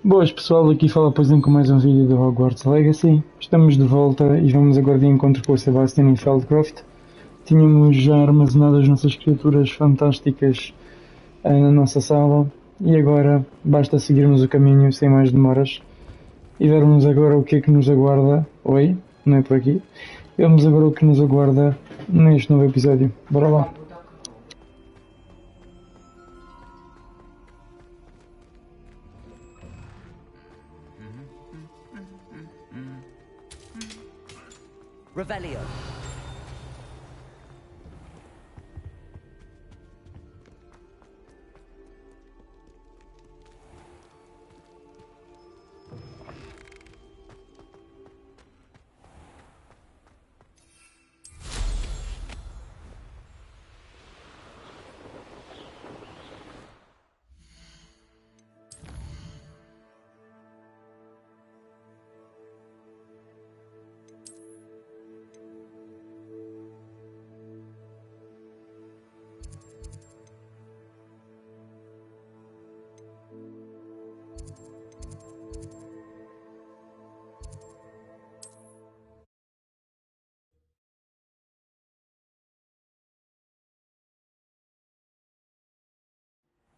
Boas pessoal, aqui fala Poison com mais um vídeo do Hogwarts Legacy. Estamos de volta e vamos agora de encontro com o Sebastian em Feldcroft. Tínhamos já armazenado as nossas criaturas fantásticas na nossa sala e agora basta seguirmos o caminho sem mais demoras e vermos agora o que é que nos aguarda. Oi, não é por aqui. Vemos agora o que nos aguarda neste novo episódio. Bora lá. Revelio.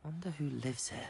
Wonder who lives here.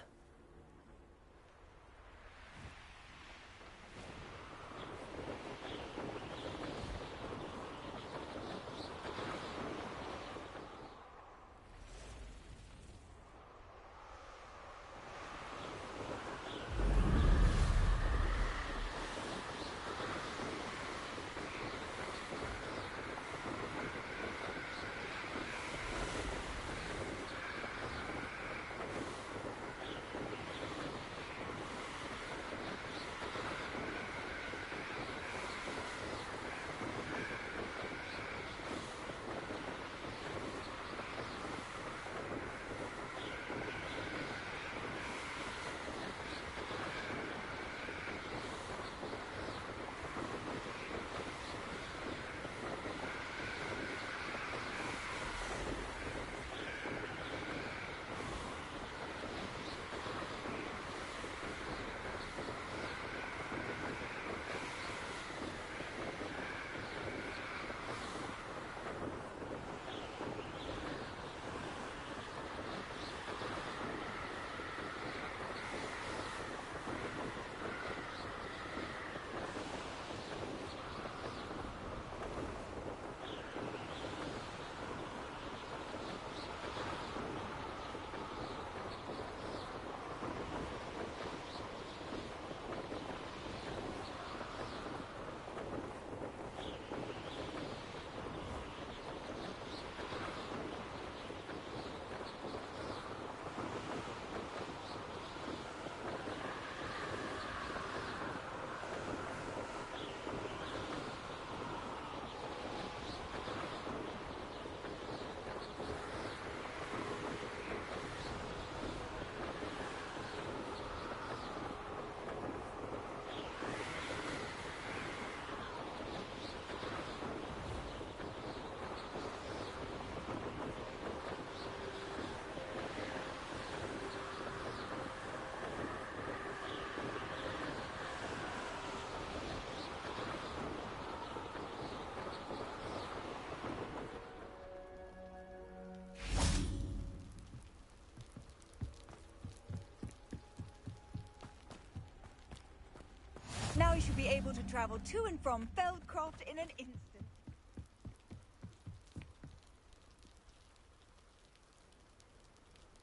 Now you should be able to travel to and from Feldcroft in an instant.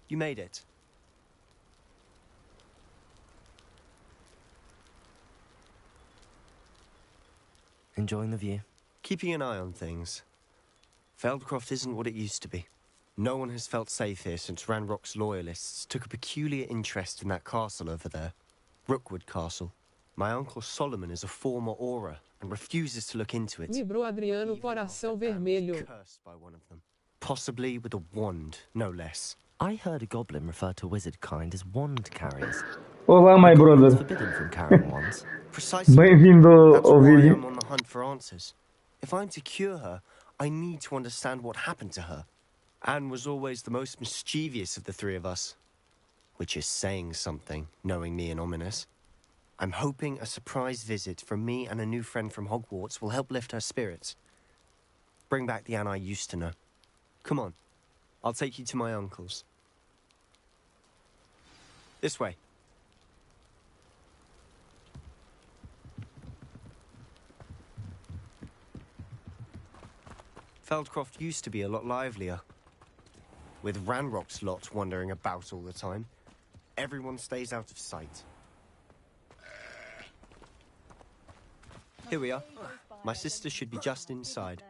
You made it. Enjoying the view? Keeping an eye on things. Feldcroft isn't what it used to be. No one has felt safe here since Ranrock's loyalists took a peculiar interest in that castle over there. Rookwood Castle. My uncle Solomon is a former Auror and refuses to look into it. Vibrou Adriano coração vermelho. Cursed by one of them. Possibly with a wand, no less. I heard a goblin refer to wizard kind as wand carriers. Olá, my brother. It's forbidden from carrying wands. Precisely. Bem-vindo That's ao why vídeo. I'm on the hunt for answers. If I'm to cure her, I need to understand what happened to her. Anne was always the most mischievous of the three of us. Which is saying something, knowing me and Ominous. I'm hoping a surprise visit from me and a new friend from Hogwarts will help lift her spirits. Bring back the Anne I used to know. Come on, I'll take you to my uncle's. This way. Feldcroft used to be a lot livelier. With Ranrock's lot wandering about all the time, everyone stays out of sight. Here we are. My sister should be just inside.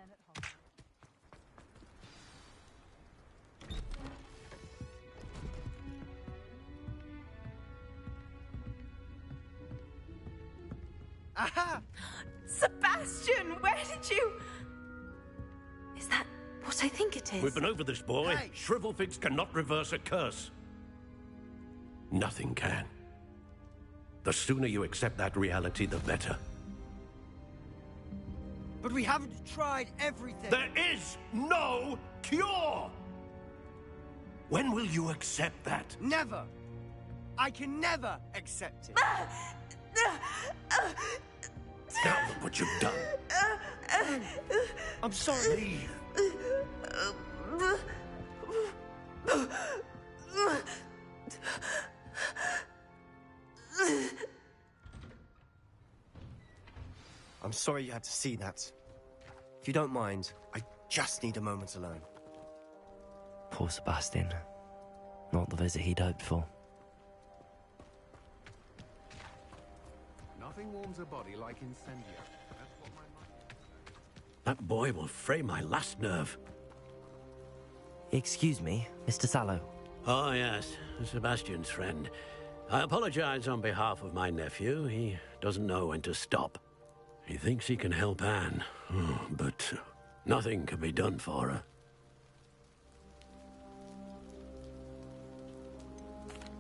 Aha! Sebastian, where did you... Is that what I think it is? We've been over this, boy. Hey. Shrivelfigs cannot reverse a curse. Nothing can. The sooner you accept that reality, the better. But we haven't tried everything. There is no cure! When will you accept that? Never. I can never accept it. Now look what you've done. I'm sorry. Leave. I'm sorry you had to see that. If you don't mind, I just need a moment alone. Poor Sebastian. Not the visit he'd hoped for. Nothing warms a body like incendio. That's what my mind... That boy will fray my last nerve. Excuse me, Mr. Sallow. Oh, yes. Sebastian's friend. I apologize on behalf of my nephew. He doesn't know when to stop. He thinks he can help Anne, but nothing can be done for her.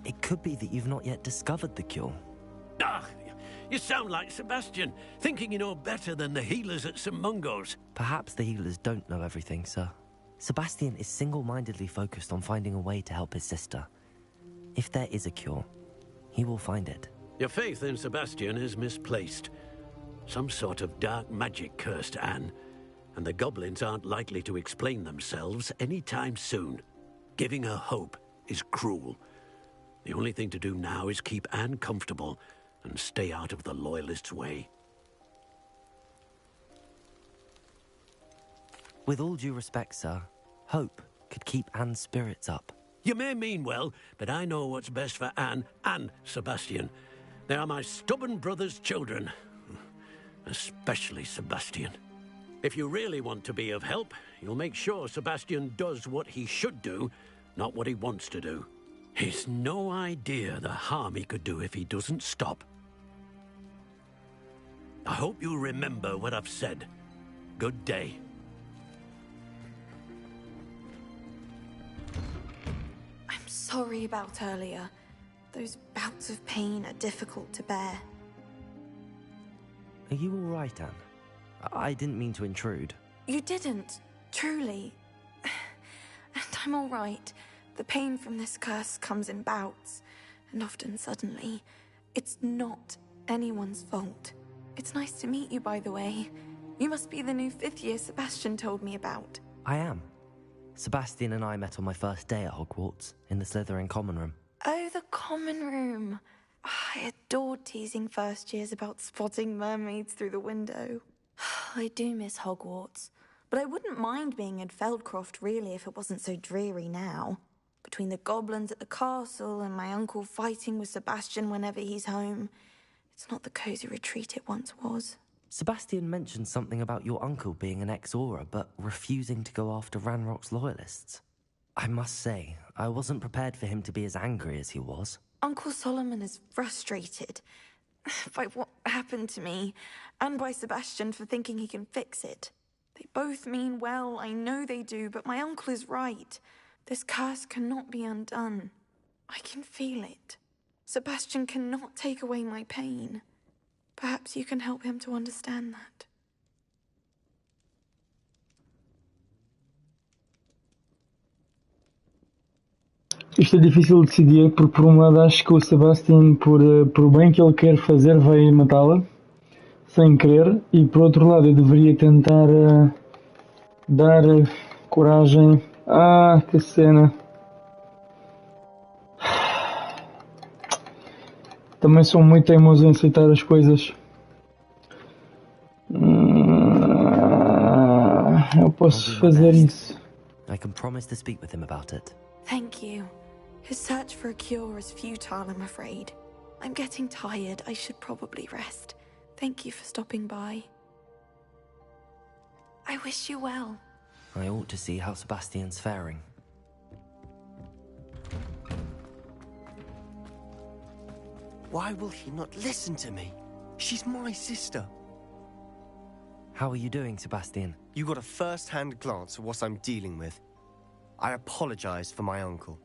It could be that you've not yet discovered the cure. Ah, you sound like Sebastian, thinking you know better than the healers at St. Mungo's. Perhaps the healers don't know everything, sir. Sebastian is single-mindedly focused on finding a way to help his sister. If there is a cure, he will find it. Your faith in Sebastian is misplaced. Some sort of dark magic cursed Anne, and the goblins aren't likely to explain themselves anytime soon. Giving her hope is cruel. The only thing to do now is keep Anne comfortable and stay out of the Loyalists' way. With all due respect, sir, hope could keep Anne's spirits up. You may mean well, but I know what's best for Anne and Sebastian. They are my stubborn brother's children. Especially Sebastian. If you really want to be of help, you'll make sure Sebastian does what he should do, not what he wants to do. He's no idea the harm he could do if he doesn't stop. I hope you'll remember what I've said. Good day. I'm sorry about earlier. Those bouts of pain are difficult to bear. Are you all right, Anne? I didn't mean to intrude. You didn't, truly. And I'm all right. The pain from this curse comes in bouts, and often suddenly. It's not anyone's fault. It's nice to meet you, by the way. You must be the new fifth year Sebastian told me about. I am. Sebastian and I met on my first day at Hogwarts, in the Slytherin common room. Oh, the common room. I adored teasing first years about spotting mermaids through the window. I do miss Hogwarts, but I wouldn't mind being in Feldcroft really if it wasn't so dreary now. Between the goblins at the castle and my uncle fighting with Sebastian whenever he's home, it's not the cozy retreat it once was. Sebastian mentioned something about your uncle being an ex-Auror, but refusing to go after Ranrock's loyalists. I must say, I wasn't prepared for him to be as angry as he was. Uncle Solomon is frustrated by what happened to me, and by Sebastian for thinking he can fix it. They both mean well, I know they do, but my uncle is right. This curse cannot be undone. I can feel it. Sebastian cannot take away my pain. Perhaps you can help him to understand that. Isto é difícil de decidir, porque por um lado acho que o Sebastian, por o bem que ele quer fazer, vai matá-la, sem querer, e por outro lado eu deveria tentar dar coragem. Ah, que cena. Também sou muito teimoso em aceitar as coisas. Eu posso fazer isso. I can promise to speak with him about it. Thank you. His search for a cure is futile, I'm afraid. I'm getting tired. I should probably rest. Thank you for stopping by. I wish you well. I ought to see how Sebastian's faring. Why will he not listen to me? She's my sister. How are you doing, Sebastian? You got a first-hand glance at what I'm dealing with. I apologize for my uncle.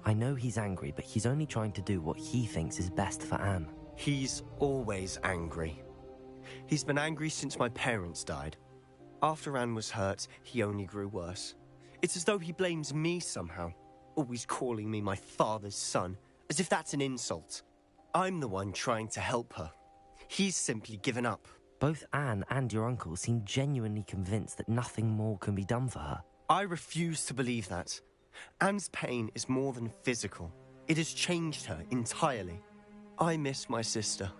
I know he's angry, but he's only trying to do what he thinks is best for Anne. He's always angry. He's been angry since my parents died. After Anne was hurt, he only grew worse. It's as though he blames me somehow, always calling me my father's son, as if that's an insult. I'm the one trying to help her. He's simply given up. Both Anne and your uncle seem genuinely convinced that nothing more can be done for her. I refuse to believe that. Anne's pain is more than physical. It has changed her entirely. I miss my sister.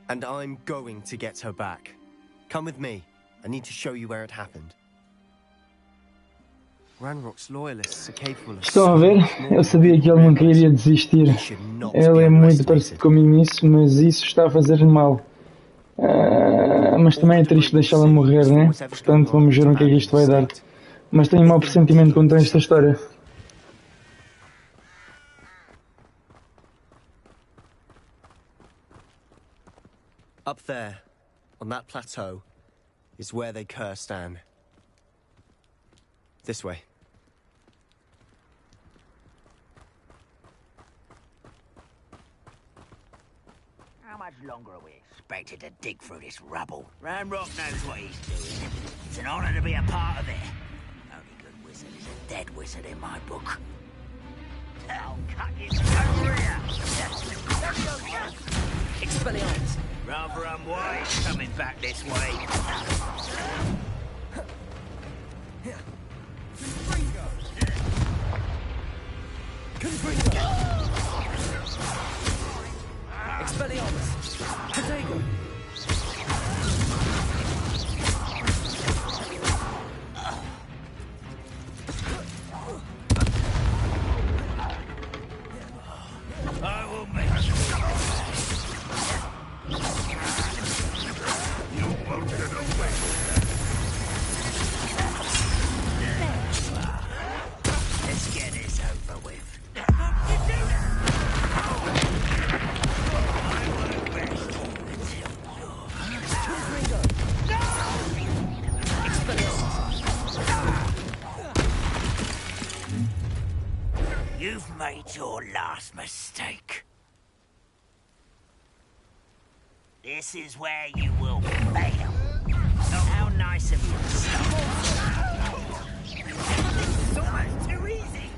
And I'm going to get her back. Come with me. I need to show you where it happened. Ranrock's loyalists are capable of... Estão a ver? Eu sabia que ele nunca iria desistir. Ele é muito parecido comigo nisso, mas isso está a fazer mal. Mas também é triste deixá-la morrer, né? Portanto, vamos ver o que é que isto vai dar. Mas tenho um mau pressentimento quanto a esta história. Up there, on that plateau, is where they cursed Anne. This way. How much longer are we expected to dig through this rubble? Ranrock knows what he's doing. It's an honor to be a part of it. Only good wizard is a dead wizard in my book. I'll cut his career. Expelliarmus! Rather unwise coming back this way. Expelliarmus! Protego! I will make you. You won't get away with that. Let's get this over with. You've made your last mistake. This is where you will fail. Oh, how nice of you to stop. It's almost too easy.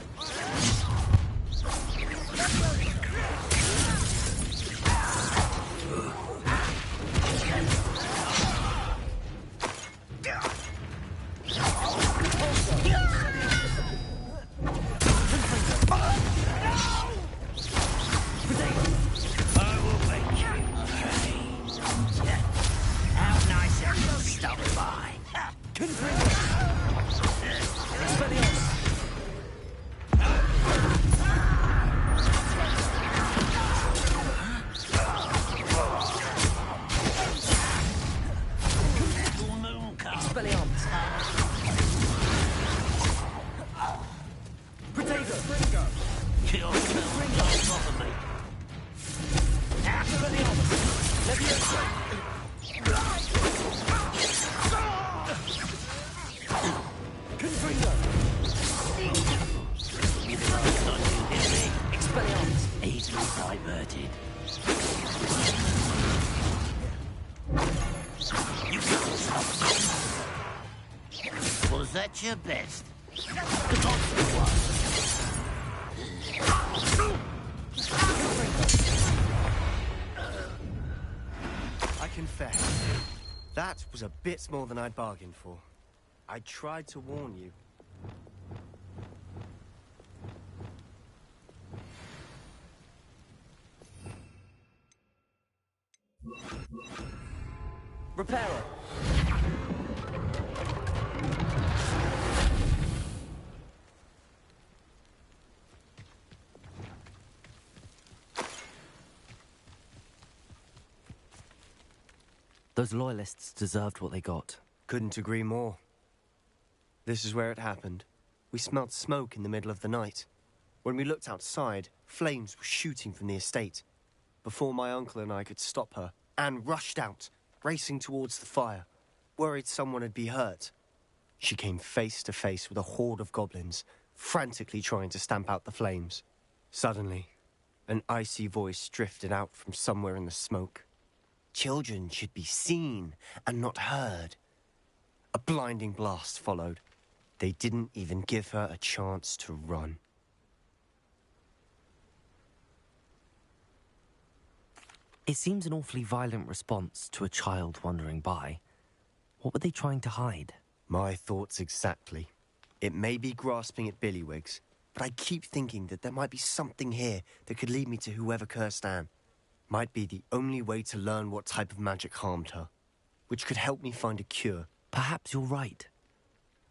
Was that your best? That was a bit more than I'd bargained for. I tried to warn you. Repairer! Those loyalists deserved what they got. Couldn't agree more. This is where it happened. We smelled smoke in the middle of the night. When we looked outside, flames were shooting from the estate. Before my uncle and I could stop her, Anne rushed out, racing towards the fire, worried someone had been hurt. She came face to face with a horde of goblins, frantically trying to stamp out the flames. Suddenly, an icy voice drifted out from somewhere in the smoke. Children should be seen and not heard. A blinding blast followed. They didn't even give her a chance to run. It seems an awfully violent response to a child wandering by. What were they trying to hide? My thoughts exactly. It may be grasping at billywhigs, but I keep thinking that there might be something here that could lead me to whoever cursed Anne. Might be the only way to learn what type of magic harmed her, which could help me find a cure. Perhaps you're right.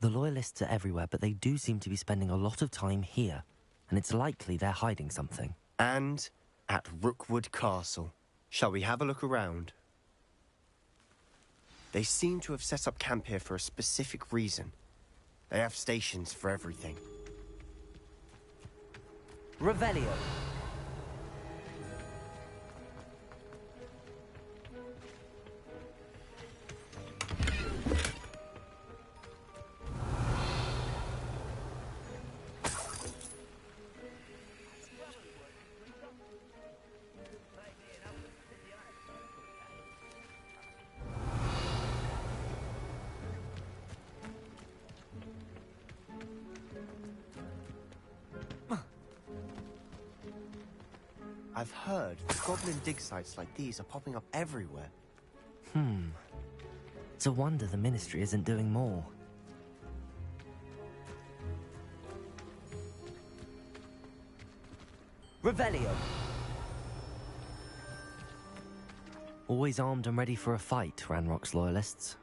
The Loyalists are everywhere, but they do seem to be spending a lot of time here, and it's likely they're hiding something. And at Rookwood Castle. Shall we have a look around? They seem to have set up camp here for a specific reason. They have stations for everything. Revelio. I've heard goblin dig sites like these are popping up everywhere. It's a wonder the Ministry isn't doing more. Revelio. Always armed and ready for a fight, Ranrock's Loyalists.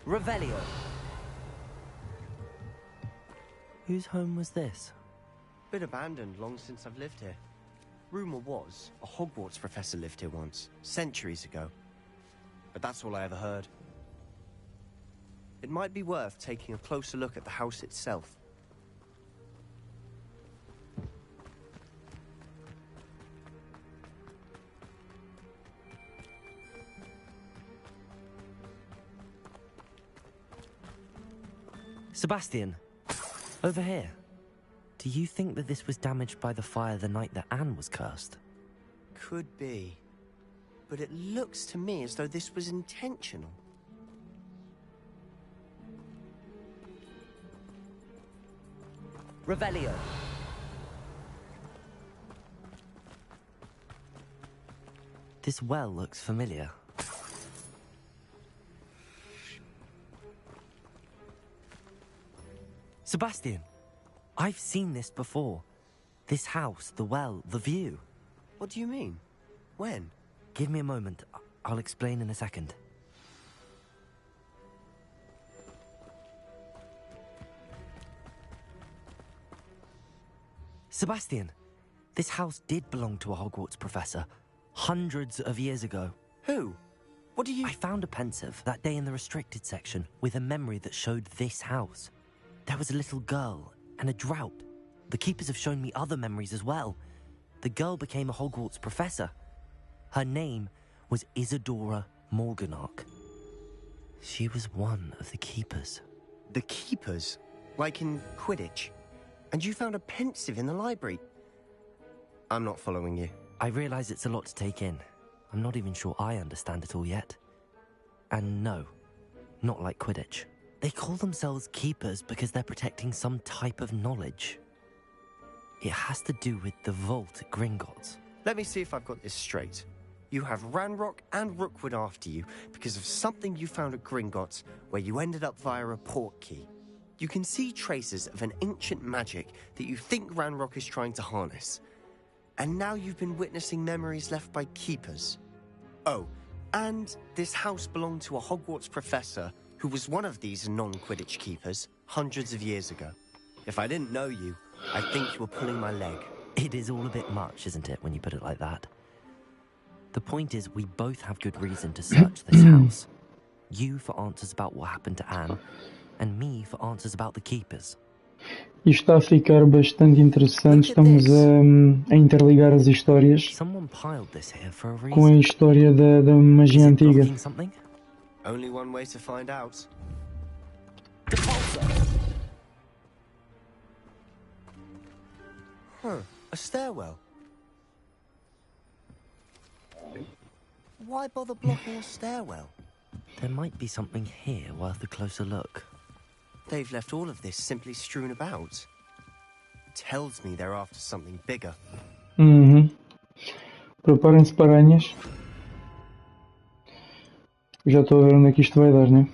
Revelio. Whose home was this? Been abandoned long since I've lived here. Rumour was a Hogwarts professor lived here once, centuries ago. But that's all I ever heard. It might be worth taking a closer look at the house itself. Sebastian, over here. Do you think that this was damaged by the fire the night that Anne was cursed? Could be. But it looks to me as though this was intentional. Revelio. This well looks familiar. Sebastian, I've seen this before. This house, the well, the view. What do you mean? When? Give me a moment. I'll explain in a second. Sebastian, this house did belong to a Hogwarts professor, hundreds of years ago. Who? What do you... I found a pensive that day in the restricted section with a memory that showed this house. There was a little girl and a drought. the Keepers have shown me other memories as well. The girl became a Hogwarts professor. Her name was Isadora Morganach. She was one of the Keepers. The Keepers? Like in Quidditch? And you found a pensive in the library? I'm not following you. I realize it's a lot to take in. I'm not even sure I understand it all yet. And no, not like Quidditch. They call themselves Keepers because they're protecting some type of knowledge. It has to do with the vault at Gringotts. Let me see if I've got this straight. You have Ranrock and Rookwood after you because of something you found at Gringotts where you ended up via a port key. You can see traces of an ancient magic that you think Ranrock is trying to harness. And now you've been witnessing memories left by Keepers. Oh, and this house belonged to a Hogwarts professor who was one of these non-Quidditch Keepers hundreds of years ago. If I didn't know you, I think you were pulling my leg. It is all a bit much, isn't it, when you put it like that? The point is, we both have good reason to search this house. You for answers about what happened to Anne, and me for answers about the Keepers. Isto está a ficar bastante interessante. Estamos a interligar as histórias Someone piled this here for a com a reason. história da magia Is it antiga. blocking something? Only one way to find out. Huh, a stairwell. Why bother blocking a stairwell? There might be something here worth a closer look. They've left all of this simply strewn about. Tells me they're after something bigger. Preparem-se para aranhas. Eu já estou a ver onde é que isto vai dar, né?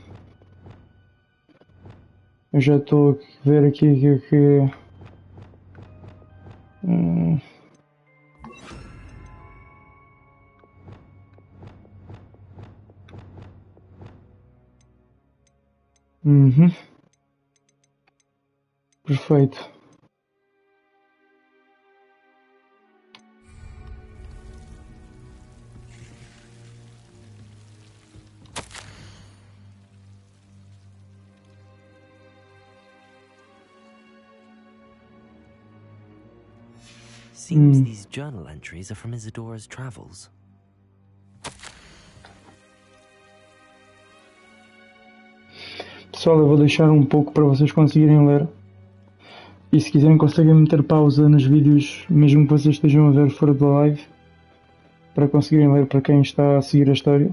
Eu já estou a ver aqui que... Perfeito. Seems these journal entries are from Isadora's travels. Pessoal, eu vou deixar um pouco para vocês conseguirem ler. E se quiserem conseguem meter pausa nos vídeos, mesmo que vocês estejam a ver fora da live, para conseguirem ler para quem está a seguir a história.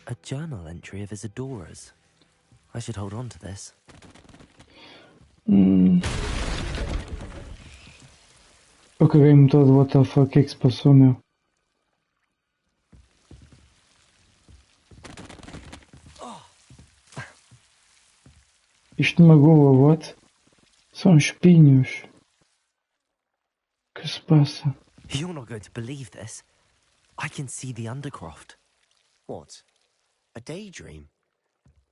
A journal entry of Isadora's. I should hold on to this. Eu caguei-me todo, what the fuck, o que é que se passou, meu? Isto magoa, what? São espinhos. O que se passa? You're not going to believe this. I can see the Undercroft. What? A daydream?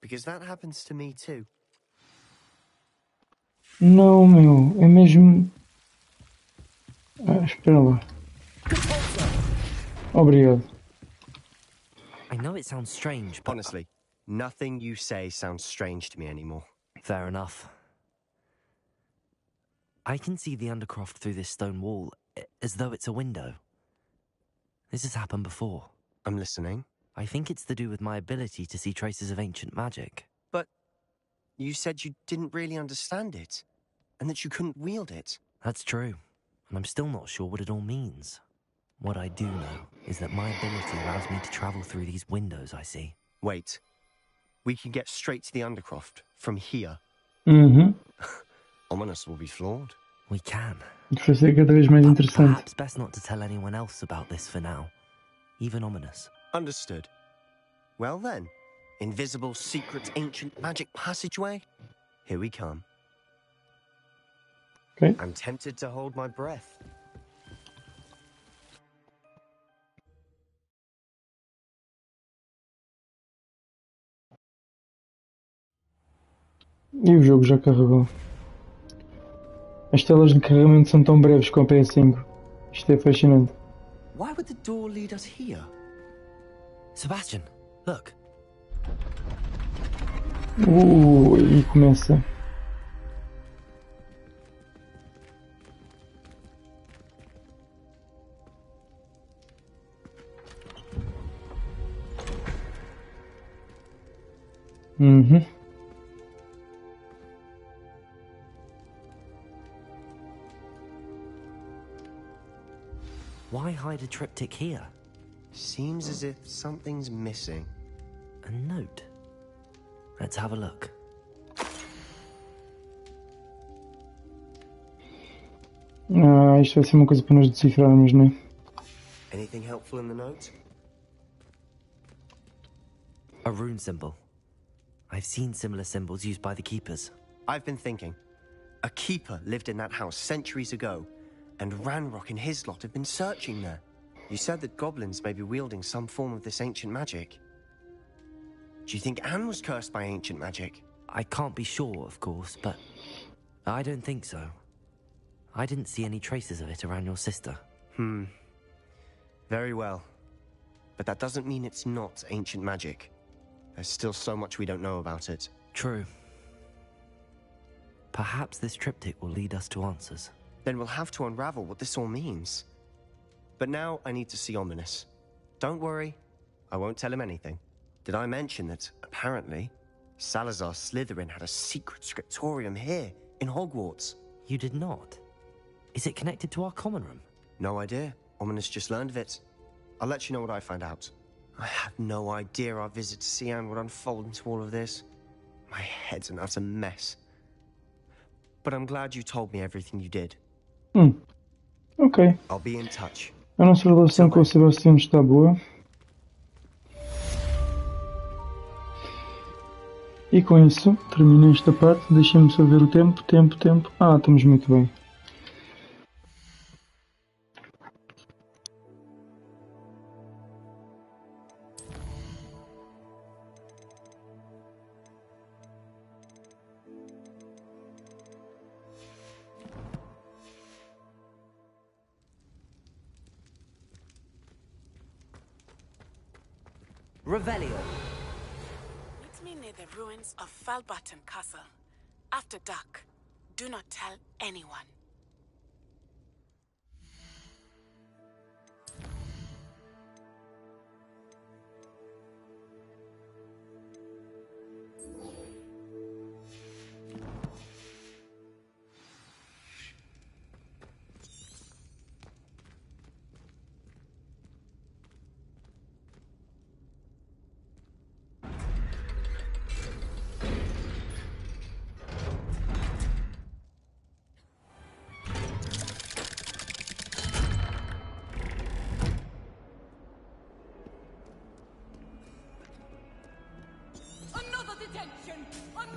Because that happens to me too. Não, meu, é mesmo... espera lá. Obrigado. I know it sounds strange, but... Honestly, nothing you say sounds strange to me anymore. Fair enough. I can see the Undercroft through this stone wall, as though it's a window. This has happened before. I'm listening. I think it's to do with my ability to see traces of ancient magic. But you said you didn't really understand it, and that you couldn't wield it. That's true, and I'm still not sure what it all means. What I do know is that my ability allows me to travel through these windows I see. Wait. We can get straight to the Undercroft from here. Ominous will be flawed. We can. Vai ser cada vez mais interessante. Perhaps best not to tell anyone else about this for now. Even Ominous. Understood. Well then, invisible, secret, ancient magic passageway? Here we come. Okay. I'm tempted to hold my breath. E o jogo já carregou. As telas de carregamento são tão breves com a PS5. Isto é fascinante. Why would the door lead us here? Sebastian, look. E começa. Uhum. Why hide a triptych here? Seems as if something's missing. A note. Let's have a look. Ah, isto vai ser uma coisa para nós decifrarmos, não é? Anything helpful in the note? A rune symbol. I've seen similar symbols used by the keepers. I've been thinking. A keeper lived in that house centuries ago, and Ranrock and his lot have been searching there. You said that goblins may be wielding some form of this ancient magic. Do you think Anne was cursed by ancient magic? I can't be sure, of course, but I don't think so. I didn't see any traces of it around your sister. Very well. But that doesn't mean it's not ancient magic. There's still so much we don't know about it. True. Perhaps this triptych will lead us to answers. Then we'll have to unravel what this all means. But now I need to see Ominous. Don't worry, I won't tell him anything. Did I mention that, apparently, Salazar Slytherin had a secret scriptorium here, in Hogwarts? You did not? Is it connected to our common room? No idea. Ominous just learned of it. I'll let you know what I find out. I had no idea our visit to Cian would unfold into all of this. My head's an utter mess. But I'm glad you told me everything you did. Ok. I'll be in touch. A nossa relação com o Sebastião está boa. E com isso, terminei esta parte. Deixem-me só ver o tempo. Ah, estamos muito bem. Revelio. Meet me near the ruins of Falbaton Castle. After dark. Do not tell anyone.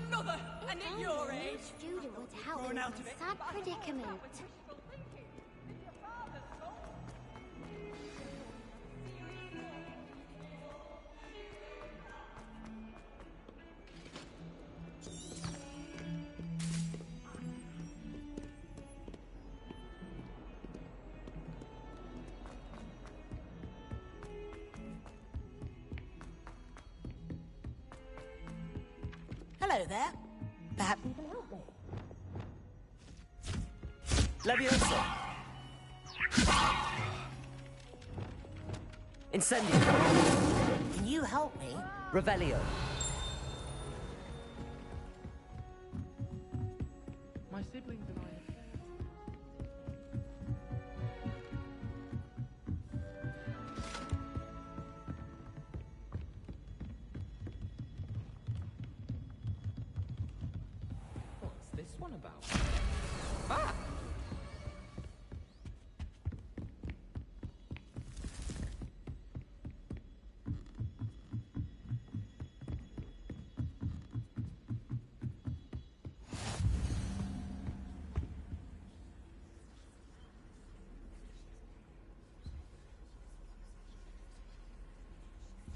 Another! And at your age! Student would help in a sad predicament. Hello there. Perhaps you can help me. Leviosa! Incendio! Can you help me? Revelio! My siblings and I. What's this one about? Ah!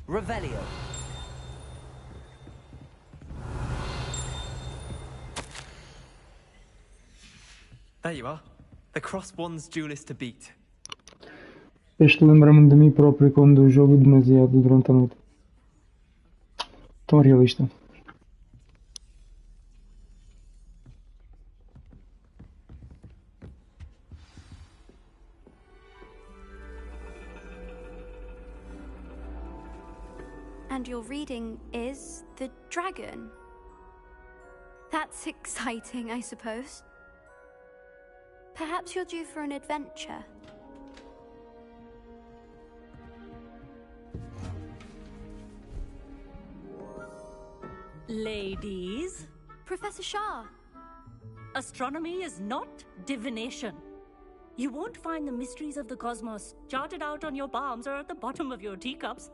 Revelio! There you are. The Cross One's duelist to beat. Este lembra-me de mim próprio quando jogo demasiado durante a noite. Tão realista. understand your reading is the dragon. That's exciting, I suppose. Perhaps you're due for an adventure. Ladies, Professor Shah. astronomy is not divination. You won't find the mysteries of the cosmos charted out on your palms or at the bottom of your teacups.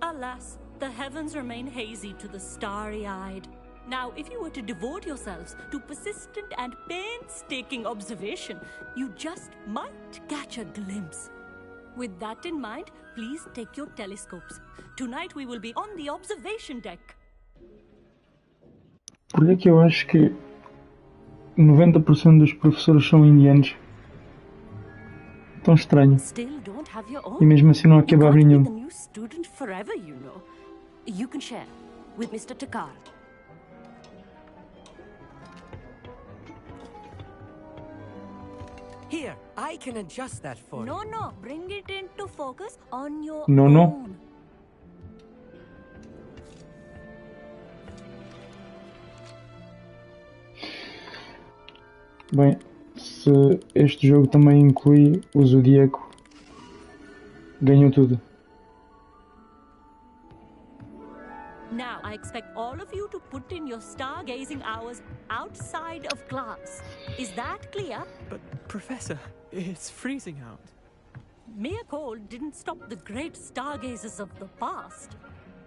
Alas, the heavens remain hazy to the starry-eyed. Now, if you were to devote yourselves to persistent and painstaking observation, you just might catch a glimpse. With that in mind, please take your telescopes. Tonight we will be on the observation deck. Por que é que eu acho que 90% dos professores são indianos? Tão estranho. Still don't have your own? E mesmo assim não há kebab You can't be nenhum. the new student forever, you know. You can share with Mr. Takar. Here, I can adjust that for you. No, bring it into focus on your No. own. Bem, se este jogo também inclui o Zodíaco, ganhou tudo. Now, I expect all of you to put in your stargazing hours outside of class. Is that clear? But, Professor, it's freezing out. Mere cold didn't stop the great stargazers of the past.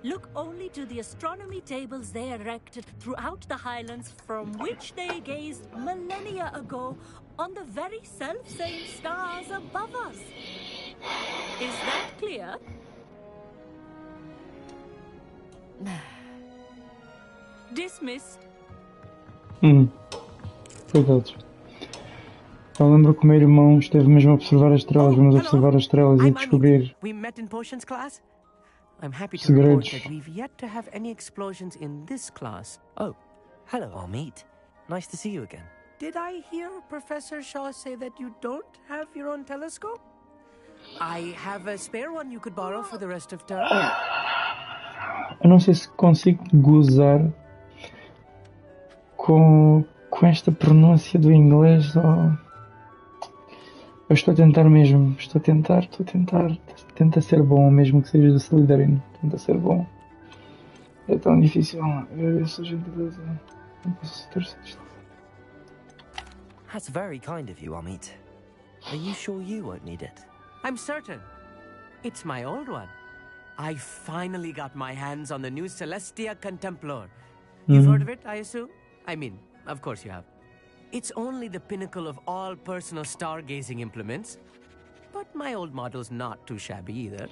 Look only to the astronomy tables they erected throughout the highlands from which they gazed millennia ago on the very self-same stars above us. Is that clear? Dismissed. Coitados. Eu lembro que o meu irmão esteve mesmo a observar as estrelas. Vamos observar as estrelas e descobrir We met in potions class? I'm happy to segredos. report that we've yet to have any explosions in this class. Oh, hello, Amit. Nice to see you again. Did I hear Professor Shaw say that you don't have your own telescope? I have a spare one you could borrow for the rest of term. Eu não sei se consigo gozar com esta pronúncia do inglês ou... Eu estou a tentar mesmo, tenta ser bom, mesmo que seja do Slytherin, tenta ser bom. É tão difícil, essa gente não posso ter certeza. That's very kind of you, Amit. Are you sure you won't need it? I'm certain. It's my old one. I finally got my hands on the new Celestia Contemplar. You've heard of it, I assume? I mean, of course you have. It's only the pinnacle of all personal stargazing implements. But my old model's not too shabby either.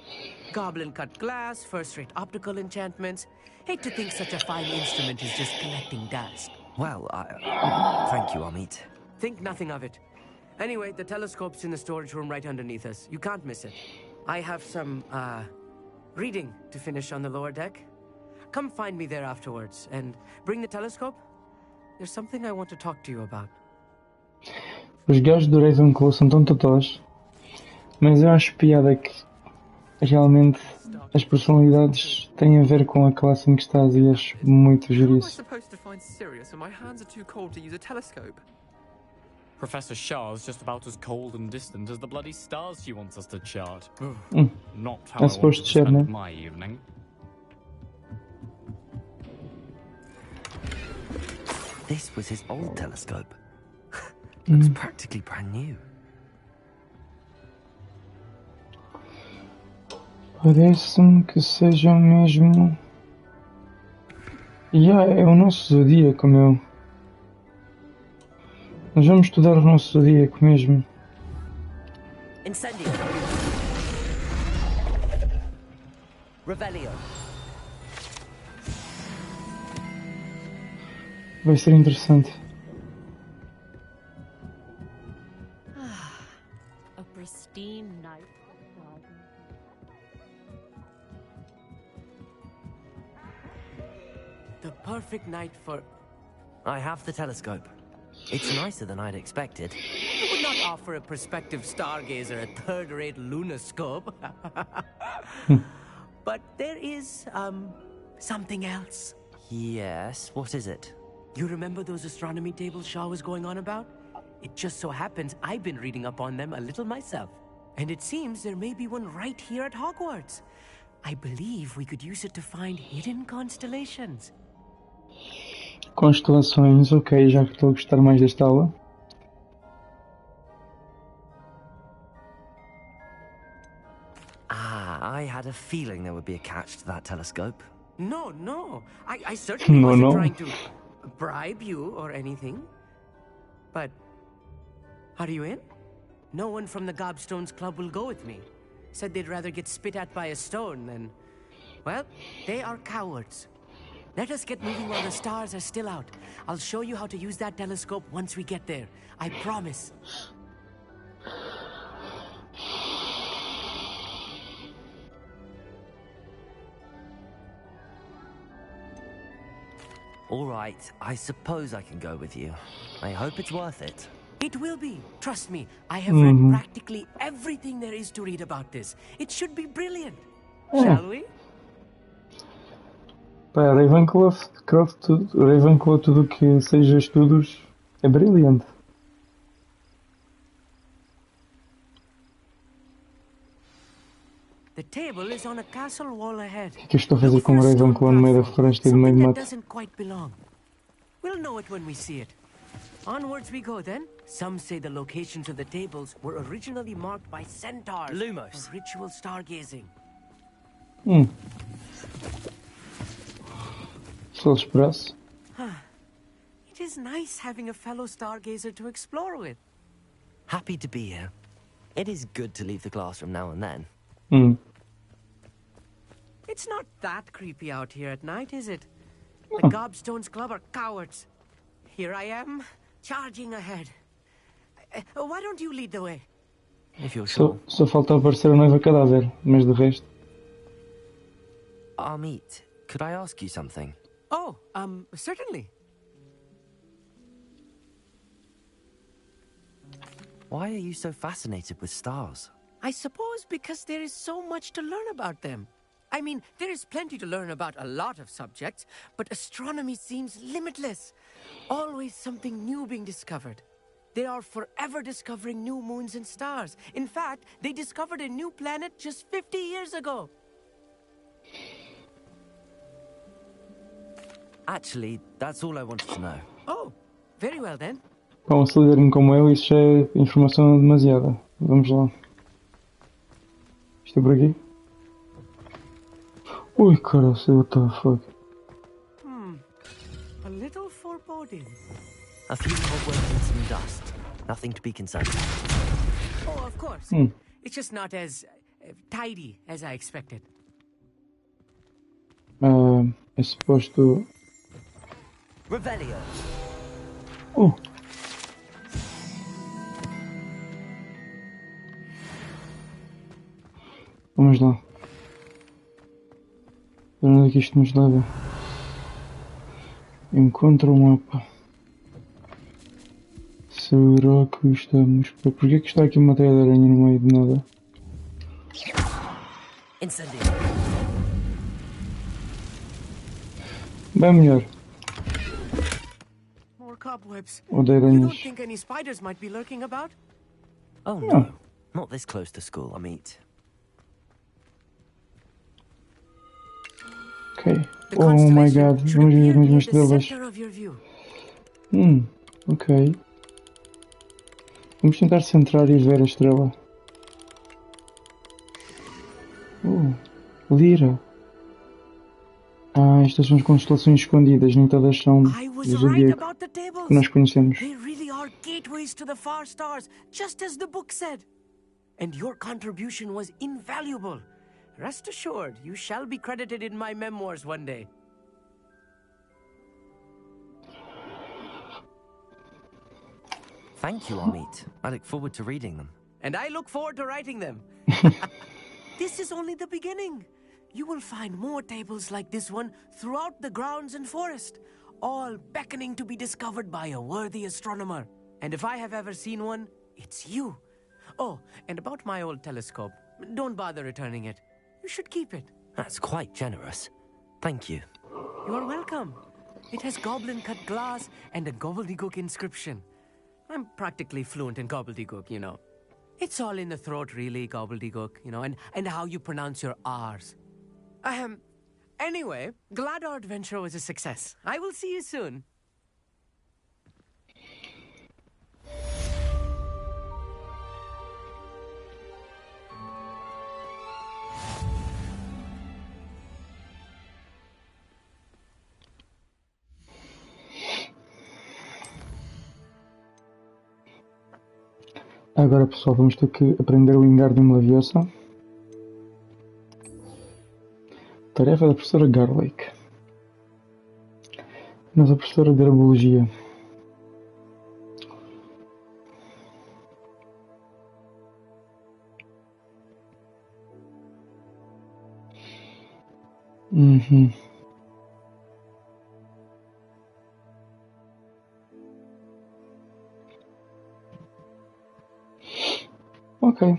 Goblin-cut glass, first-rate optical enchantments. Hate to think such a fine instrument is just collecting dust. Well, thank you, Amit. Think nothing of it. Anyway, the telescope's in the storage room right underneath us. You can't miss it. I have some, reading to finish on the lower deck. Come find me there afterwards, and bring the telescope. There's something I want to talk to you about. Os gajos do Ravenclaw são tão totós, mas eu acho piada que realmente as personalidades têm a ver com a classe em que estás e acho muito giro How am I isso. supposed to find Sirius when my hands are too cold to use a telescope? Professor Shah's just about as cold and distant as the bloody stars she wants us to chart. Not how I supposed wanted to to share, spend no? my evening. This was his old telescope. Looks practically brand new. Parece-me que seja mesmo... é o nosso zodíaco, meu. Nós vamos estudar o nosso zodíaco mesmo. Incendio. Revelio. Vai ser interessante. A pristine night. The perfect night for... I have the telescope. It's nicer than I'd expected. You would not offer a prospective stargazer a third-rate lunoscope. But there is is, something else. Yes, what is it? You remember those astronomy tables Shaw was going on about? It just so happens I've been reading up on them a little myself. And it seems there may be one right here at Hogwarts. I believe we could use it to find hidden constellations. Constelações, ok, já que estou a gostar mais desta aula. I had a feeling there would be a catch to that telescope. No, no. I certainly wasn't trying to bribe you or anything. But, are you in? No one from the Gobstones Club will go with me. Said they'd rather get spit at by a stone than... Well, they are cowards. Let us get moving while the stars are still out. I'll show you how to use that telescope once we get there. I promise. All right, I suppose I can go with you. I hope it's worth it. It will be. Trust me, I have read practically everything there is to read about this. It should be brilliant. Shall we? Pá, Ravenclaw, tudo que seja estudos é brilhante. The table is on a castle wall ahead. O que estou a fazer com o Ravenclaw no meio da floresta e no meio do mato? Doesn't quite belong. We'll know it when we see it. Onwards we go then. Some say the locations of the tables were originally marked by centaurs Lumos. for ritual stargazing. Só esperasse. It is nice having a fellow stargazer to explore with. Happy to be here. It is good to leave the classroom now and then. It's not that creepy out here at night, is it? The Gobstones Club are cowards. Here I am, charging ahead. Why don't you lead the way? If you're sure. Só falta aparecer a noiva cadáver, mas de resto... Amit, could I ask you something? Oh, certainly. Why are you so fascinated with stars? I suppose because there is so much to learn about them. I mean, there is plenty to learn about a lot of subjects, but astronomy seems limitless. Always something new being discovered. They are forever discovering new moons and stars. In fact, they discovered a new planet just 50 years ago. Actually, that's all I wanted to know. Oh, very well then. Para um Slytherin como eu, isso já é informação demasiada. Vamos lá. Isto é por aqui? Ui, cara, what the fuck? A little foreboding. A few cobwebs and some dust. Nothing to be concerned about. Oh, of course. It's just not as tidy as I expected. É suposto... Revelio. Oh! Vamos lá. Onde é que isto nos leva? Encontra o mapa. Será que estamos... Porquê que está aqui uma teia de aranha no meio de nada? Incendio. Bem melhor. More cobwebs. Ou de You aranhas. don't think any spiders might be lurking about? Oh no, not this close to school, Amit. Ok. Oh my god, vamos ver as mesmas estrelas. Center of your view. Ok. Vamos tentar centrar e ver a estrela. Lira. Estas são as constelações escondidas, nem todas são do zodíaco que nós conhecemos. They really are gateways to the far stars, just as the book said. And your contribution was invaluable. Rest assured, you shall be credited in my memoirs one day. Thank you, Amit. I look forward to reading them. And I look forward to writing them. This is only the beginning. You will find more tables like this one throughout the grounds and forest, all beckoning to be discovered by a worthy astronomer. And if I have ever seen one, it's you. Oh, and about my old telescope, don't bother returning it. You should keep it. That's quite generous. Thank you. You're welcome. It has goblin-cut glass and a gobbledygook inscription. I'm practically fluent in gobbledygook, you know. It's all in the throat, really, gobbledygook, you know, and how you pronounce your R's. Anyway, glad our adventure was a success. I will see you soon. Agora, pessoal, vamos ter que aprender o Wingardium Leviosa. Tarefa da professora Garlic. Nossa professora de herbologia. Ok.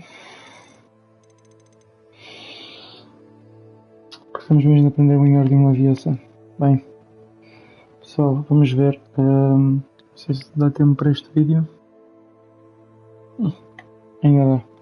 Precisamos mesmo de aprender o Wingardium Leviosa. Bem, pessoal, vamos ver. Não sei se dá tempo para este vídeo. Ainda dá.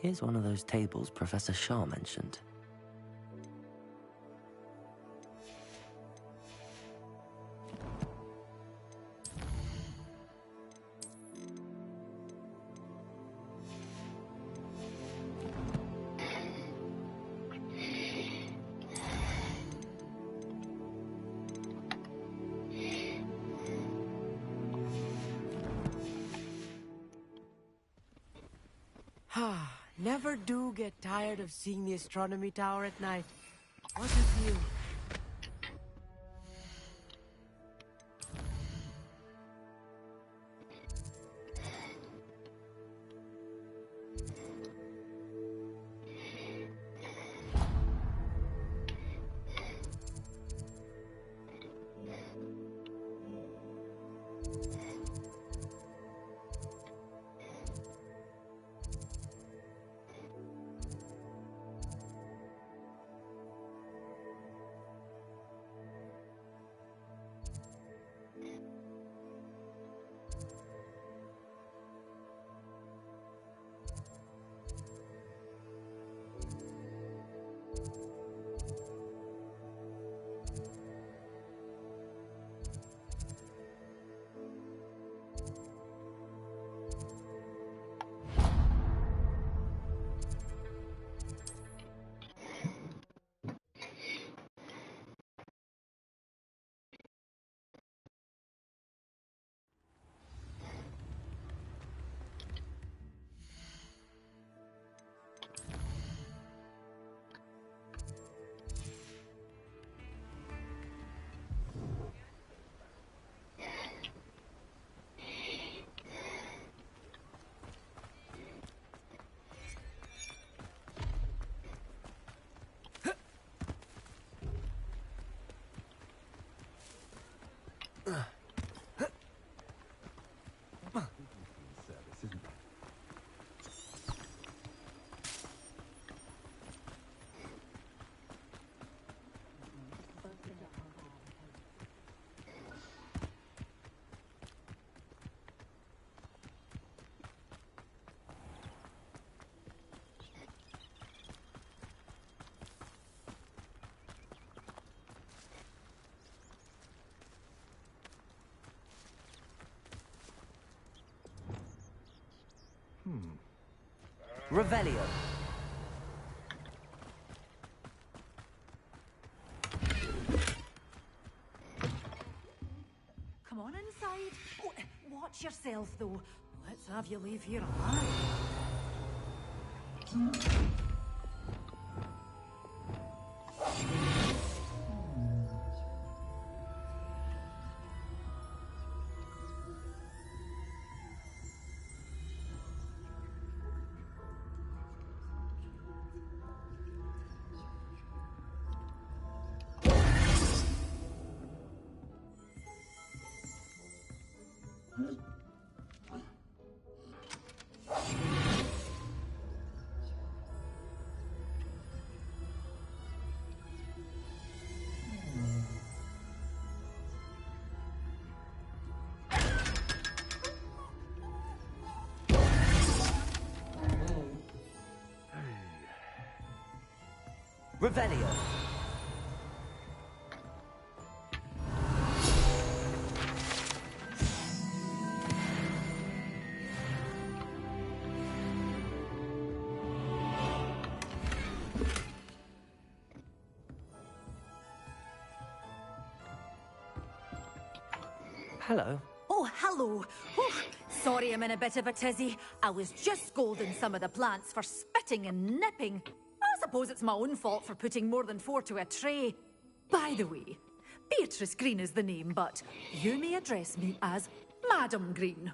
Here's one of those tables Professor Shah mentioned. Never do get tired of seeing the astronomy tower at night. What a view. Revelio. Come on inside. Oh, watch yourself, though. Let's have you leave here alive. Revelio. Hello. Oh, hello. Oh, sorry I'm in a bit of a tizzy. I was just scolding some of the plants for spitting and nipping. I suppose it's my own fault for putting more than 4 to a tray. By the way, Beatrice Green is the name, but you may address me as Madam Green.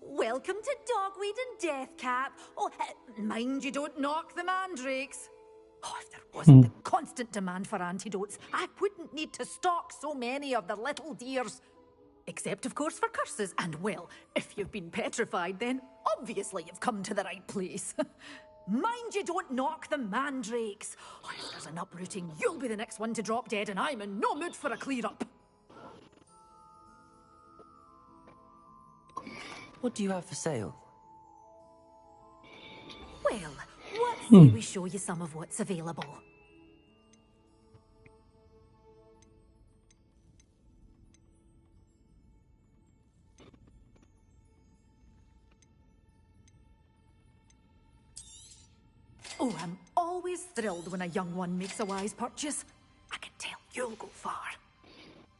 Welcome to Dogweed and Deathcap. Oh, mind you don't knock the mandrakes. Oh, if there wasn't the constant demand for antidotes, I wouldn't need to stock so many of the little dears. Except, of course, for curses. And, well, if you've been petrified, then obviously you've come to the right place. Mind you don't knock the mandrakes. Oh, if there's an uprooting, you'll be the next one to drop dead, and I'm in no mood for a clear-up. What do you have for sale? Well, what say we show you some of what's available? Oh, I'm always thrilled when a young one makes a wise purchase. I can tell you'll go far.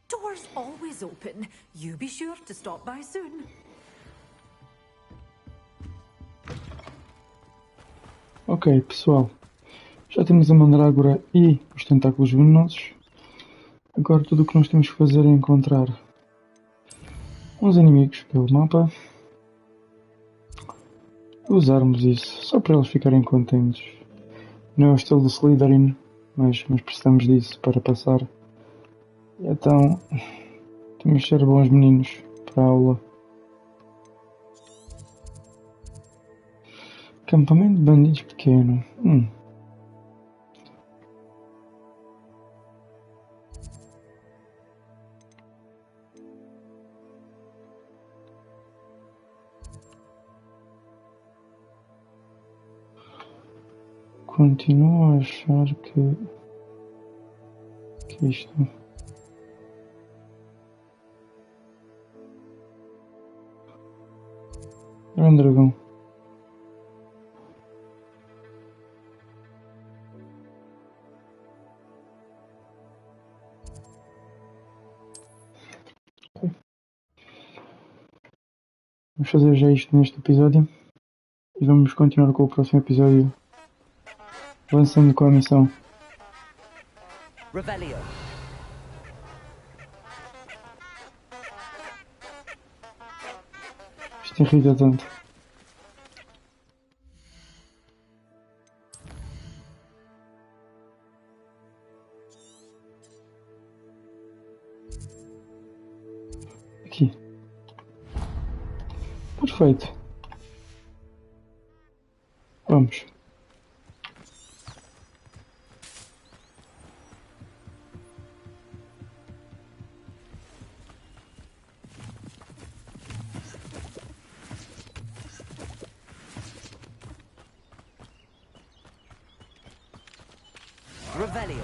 Doors always open. You be sure to stop by soon. Ok, pessoal. Já temos a mandrágora e os tentáculos venenosos. Agora tudo o que nós temos que fazer é encontrar uns inimigos pelo mapa. Usarmos isso, só para eles ficarem contentes. Não é o estilo do Slytherin, mas precisamos disso para passar. E então, temos de ser bons meninos para a aula. Acampamento de bandidos pequeno. Continuo a achar que isto... É um dragão. Okay. Vamos fazer já isto neste episódio e vamos continuar com o próximo episódio, avançando com a missão. Revelio. Isto irrita tanto. Aqui. Perfeito. Vamos. Revelio.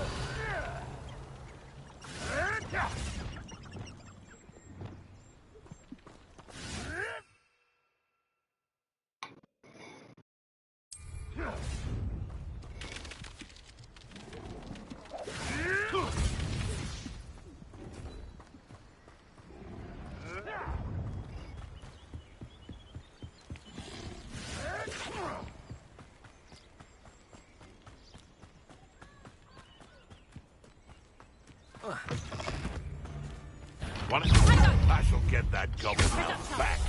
Want it? I shall get that gobbermouth back.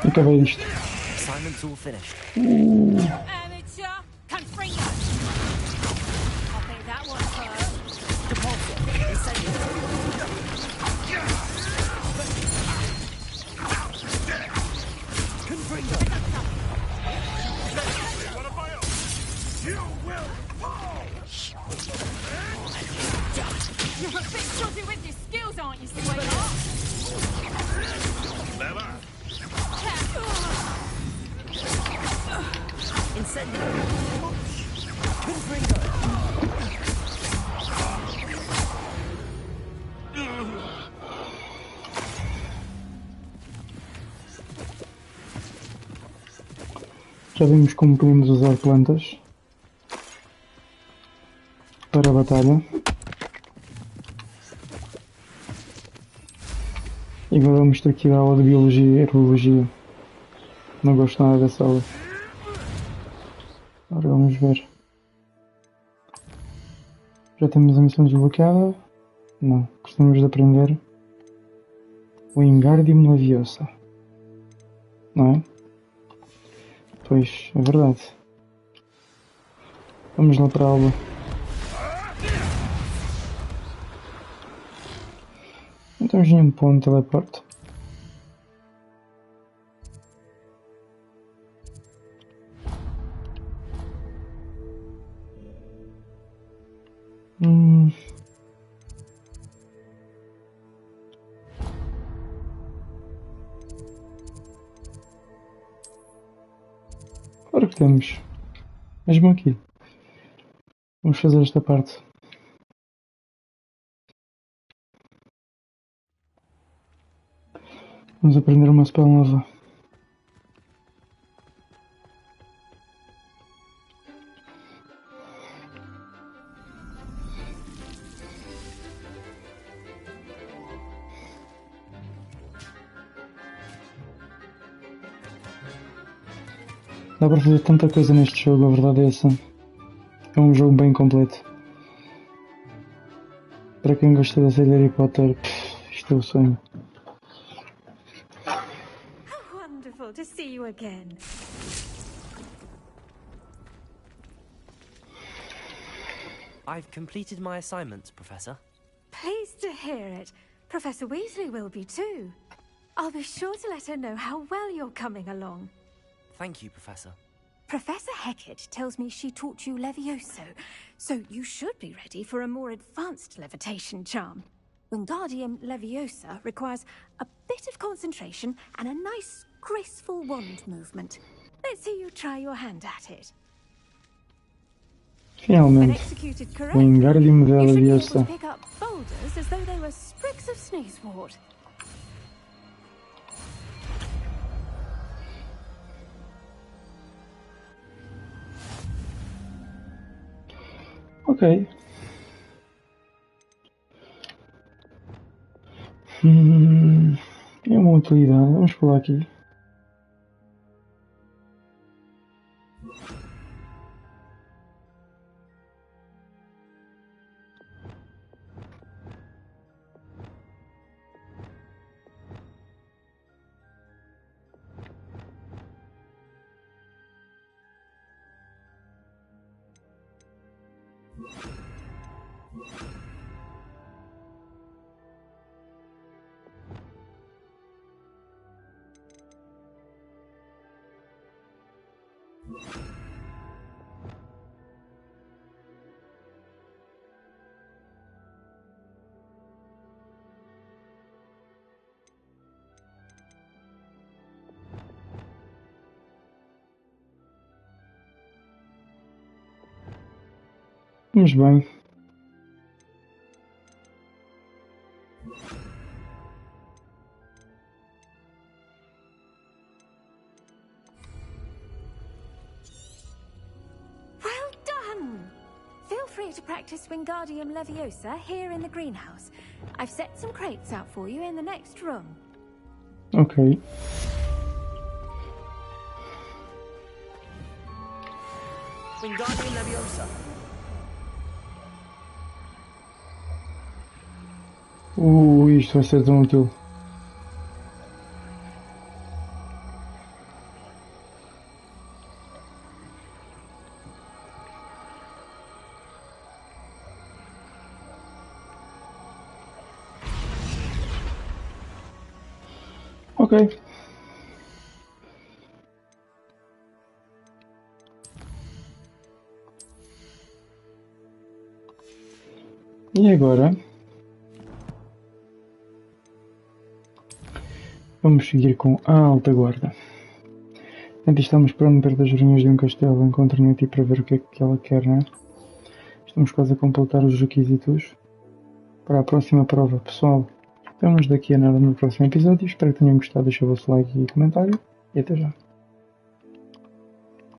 Acabei disto. Assignment's all finished. Amateur, confringo. I think that one hurt. Deposit. You will fall! You're a bit shoddy with your skills, aren't you, sweetheart? Clever. Incendio. Confringo. Já vimos como podemos usar plantas para a batalha. E agora vamos ter que ir à aula de Biologia e Herbologia. Não gosto nada dessa aula. Agora vamos ver. Já temos a missão desbloqueada? Não. Gostamos de aprender o Wingardium Leviosa. Não é? Pois, é verdade. Vamos lá para a aula. Não temos nenhum ponto de teleporte. Claro que temos. Mesmo aqui. Vamos fazer esta parte. Vamos aprender uma spell nova. Dá para fazer tanta coisa neste jogo, a verdade é essa. É um jogo bem completo. Para quem gosta da série Harry Potter, isto é o sonho. How wonderful to see you again. I've completed my assignments, Professor. Pleased to hear it. Professor Weasley will be too. I'll be sure to let her know how well you're coming along. Thank you, Professor. Professor Hecat tells me she taught you Levioso, so you should be ready for a more advanced levitation charm. Wingardium Leviosa requires a bit of concentration and a nice, graceful wand movement. Let's see you try your hand at it. When Finalmente, executed correctly, Wingardium you should be able to Leviosa. pick up boulders as though they were sprigs of sneezewort. Ok. É uma utilidade. Vamos pular aqui. Vamos bem. Well done! Feel free to practice Wingardium Leviosa here in the greenhouse. I've set some crates out for you in the next room. Ok. Wingardium Leviosa. Isto vai ser tão útil. Ok. E agora vamos seguir com a alta guarda. Portanto, estamos pronto perto das ruínas de um castelo. Encontro Nettie para ver o que é que ela quer, não é? Estamos quase a completar os requisitos para a próxima prova. Pessoal, vemos daqui a nada no próximo episódio. Espero que tenham gostado. Deixa o vosso like e comentário. E até já.